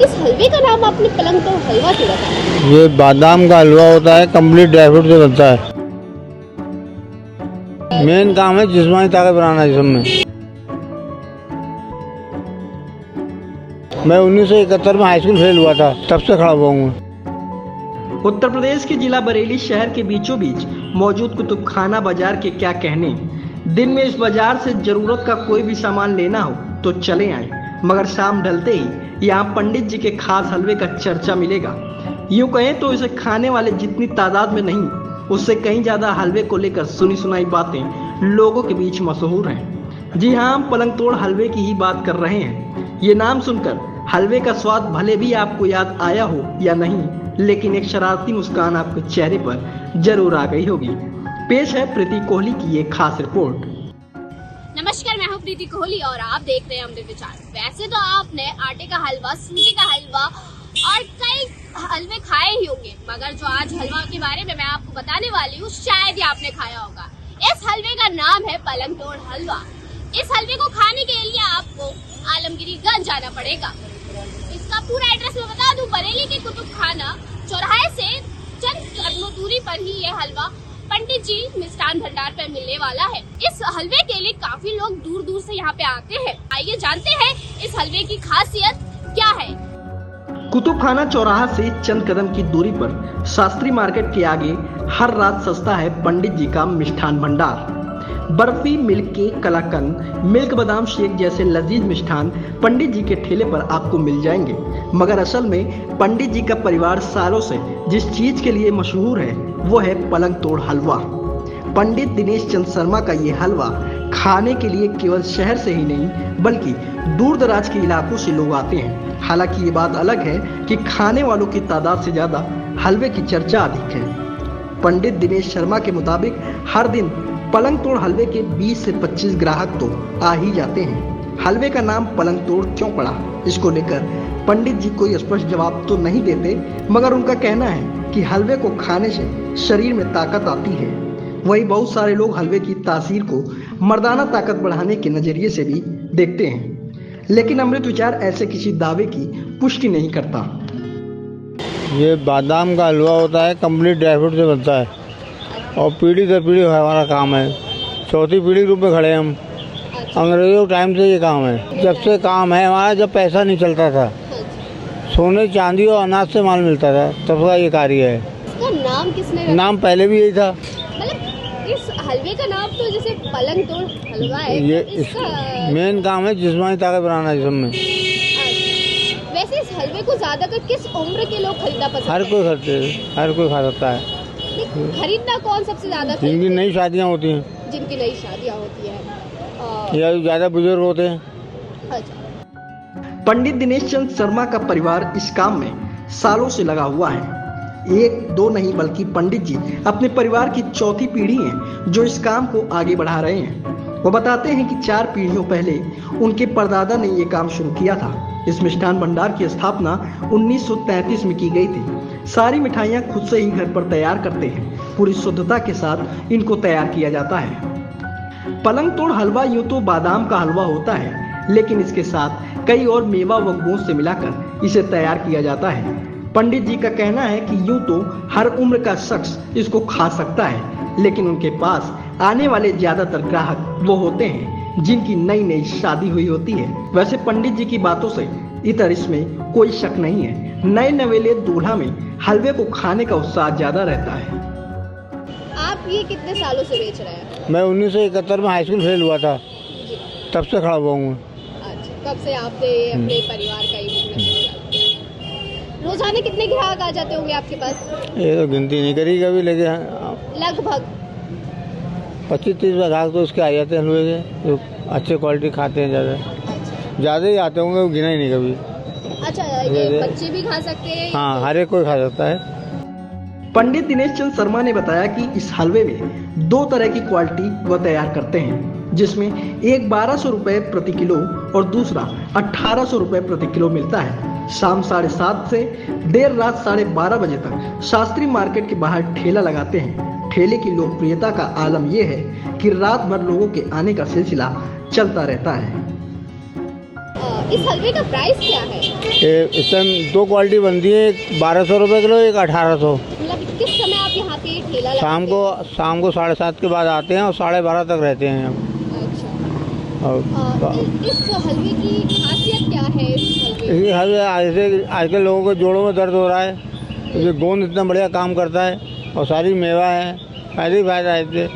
इस हलवे का नाम आपने पलंग तोड़ हलवा क्यों रखा? ये बादाम का हलवा होता है, कंप्लीट ड्राई फ्रूट से बनता है। मेन काम है जिस्मानी ताकत बनाना जिस्म में। मैं 1971 में हाई स्कूल फेल हुआ था, तब से खड़ा हुआ हूँ। उत्तर प्रदेश के जिला बरेली शहर के बीचों बीच मौजूद कुतुबखाना बाजार के क्या कहने। दिन में इस बाजार से जरूरत का कोई भी सामान लेना हो तो चले आए, मगर शाम ढलते ही यहाँ पंडित जी के खास हलवे का चर्चा मिलेगा। यूँ कहें तो इसे खाने वाले जितनी तादाद में नहीं, उससे कहीं ज्यादा हलवे को लेकर सुनी सुनाई बातें लोगों के बीच मशहूर हैं। जी हाँ, हम पलंग तोड़ हलवे की ही बात कर रहे हैं। ये नाम सुनकर हलवे का स्वाद भले भी आपको याद आया हो या नहीं, लेकिन एक शरारती मुस्कान आपके चेहरे पर जरूर आ गई होगी। पेश है प्रीति कोहली की ये खास रिपोर्ट। नमस्कार, मैं हूँ प्रीति कोहली और आप देख रहे हैं अमृत विचार। वैसे तो आपने आटे का हलवा, सूजी का हलवा और कई हलवे खाए ही होंगे, मगर जो आज हलवा के बारे में मैं आपको बताने वाली हूँ शायद ही आपने खाया होगा। इस हलवे का नाम है पलंग तोड़ हलवा। इस हलवे को खाने के लिए आपको आलमगीरगंज जाना पड़ेगा। इसका पूरा एड्रेस मैं बता दूं, बरेली के कुतुबखाना चौराहे से चंद कदमों दूरी पर ही ये हलवा पंडित जी मिष्ठान भंडार पर मिलने वाला है। इस हलवे के लिए काफी लोग दूर दूर से यहाँ पे आते हैं। आइए जानते हैं इस हलवे की खासियत क्या है। कुतुबखाना चौराहा से चंद कदम की दूरी पर शास्त्री मार्केट के आगे हर रात सस्ता है पंडित जी का मिष्ठान भंडार। बर्फी, मिल्क केक, कलाकंद, मिल्क बादाम शेक जैसे लजीज मिष्ठान पंडित जी के ठेले पर आपको मिल जाएंगे। मगर असल में पंडित जी का परिवार सालों से जिस चीज के लिए मशहूर है वो है पलंग तोड़ हलवा। पंडित दिनेश चंद शर्मा का ये हलवा खाने के लिए केवल शहर से ही नहीं बल्कि दूर दराज के इलाकों से लोग आते हैं। हालांकि ये बात अलग है कि खाने वालों की तादाद से ज्यादा हलवे की चर्चा अधिक है। पंडित दिनेश शर्मा के मुताबिक हर दिन पलंग तोड़ हलवे के 20 से 25 ग्राहक तो आ ही जाते हैं। हलवे का नाम पलंग तोड़ क्यों पड़ा, इसको लेकर पंडित जी कोई स्पष्ट जवाब तो नहीं देते, मगर उनका कहना है कि हलवे को खाने से शरीर में ताकत आती है। वही बहुत सारे लोग हलवे की तासीर को मर्दाना ताकत बढ़ाने के नजरिए से भी देखते हैं, लेकिन अमृत विचार ऐसे किसी दावे की पुष्टि नहीं करता। ये बादाम का हलवा होता है, कंप्लीट ड्राई फ्रूट से बनता है और पीढ़ी दर पीढ़ी हमारा काम है। चौथी पीढ़ी के रूप में खड़े हैं हम। अंग्रेजों के टाइम से ये काम है। जब से काम है हमारा, जब पैसा नहीं चलता था, सोने चांदी और अनाज से माल मिलता था, तब का ये कार्य है। इसका नाम किसने रखा? नाम पहले भी यही था। मतलब इस हलवे का नाम तो जैसे पलंग तोड़ हलवा है, ये तो इसका मेन काम है जिस्मानी ताकत बनाना जिस्म में। वैसे इस हलवे को ज्यादातर किस उम्र के लोग खरीदना पसंद हर कोई खरीदते हैं, हर कोई खा सकता है। खरीदना कौन सबसे ज्यादा जिनकी नई शादियाँ होती हैं, जिनकी नई शादियाँ होती है या ज़्यादा बुजुर्ग होते हैं। अच्छा। पंडित दिनेश चंद शर्मा का परिवार इस काम में सालों से लगा हुआ है। एक दो नहीं बल्कि पंडित जी अपने परिवार की चौथी पीढ़ी है जो इस काम को आगे बढ़ा रहे हैं। वो बताते हैं कि 4 पीढ़ियों पहले उनके परदादा ने ये काम शुरू किया था। इस मिष्ठान भंडार की स्थापना 1933 में की गई थी। सारी मिठाइयाँ खुद से ही घर पर तैयार करते हैं। पूरी शुद्धता के साथ इनको तैयार किया जाता है। पलंग तोड़ हलवा यूँ तो बादाम का हलवा होता है, लेकिन इसके साथ कई और मेवा व गोंद से मिलाकर इसे तैयार किया जाता है। पंडित जी का कहना है कि यूँ तो हर उम्र का शख्स इसको खा सकता है, लेकिन उनके पास आने वाले ज्यादातर ग्राहक वो होते हैं जिनकी नई नई शादी हुई होती है। वैसे पंडित जी की बातों से इतर इसमें कोई शक नहीं है। नए नवेले दूल्हा में हलवे को खाने का उत्साह ज्यादा रहता है। आप ये कितने सालों से बेच रहे हैं? मैं 1971 में हाई स्कूल फेल हुआ था, तब से खड़ा हुआ हूँ। अच्छा, कब से आपने अपने परिवार का रोजाना कितने ग्राहक आ जाते होंगे आपके पास? ये तो गिनती नहीं करी कभी, लेकिन लगभग 25-30 ग्राहक तो उसके आ जाते हैं हलवे के, जो अच्छे क्वालिटी खाते हैं। ज़्यादा ही आते होंगे, गिना ही नहीं कभी। अच्छा, ये बच्चे भी खा सकते हैं? हाँ, हर एक कोई खा सकता है। पंडित दिनेश चंद शर्मा ने बताया कि इस हलवे में 2 तरह की क्वालिटी वह तैयार करते हैं, जिसमें एक 1200 रुपये प्रति किलो और दूसरा 1800 रुपये प्रति किलो मिलता है। शाम 7:30 से देर रात 12:30 बजे तक शास्त्री मार्केट के बाहर ठेला लगाते हैं। ठेले की लोकप्रियता का आलम यह है कि रात भर लोगों के आने का सिलसिला चलता रहता है। इस हलवे का प्राइस क्या है? ये इस टाइम 2 क्वालिटी बनती है, एक 1200 रुपये किलो, एक 1800। मतलब किस समय आप यहाँ पे ठेला शाम को 7:30 के बाद आते हैं और 12:30 तक रहते हैं हम। अच्छा। और इस हलवे की खासियत क्या है? इसी हलवे ऐसे आजकल लोगों के जोड़ों में दर्द हो रहा है, क्योंकि गोंद इतना बढ़िया काम करता है और सारी मेवा है, फायदा ही फायदा है इससे।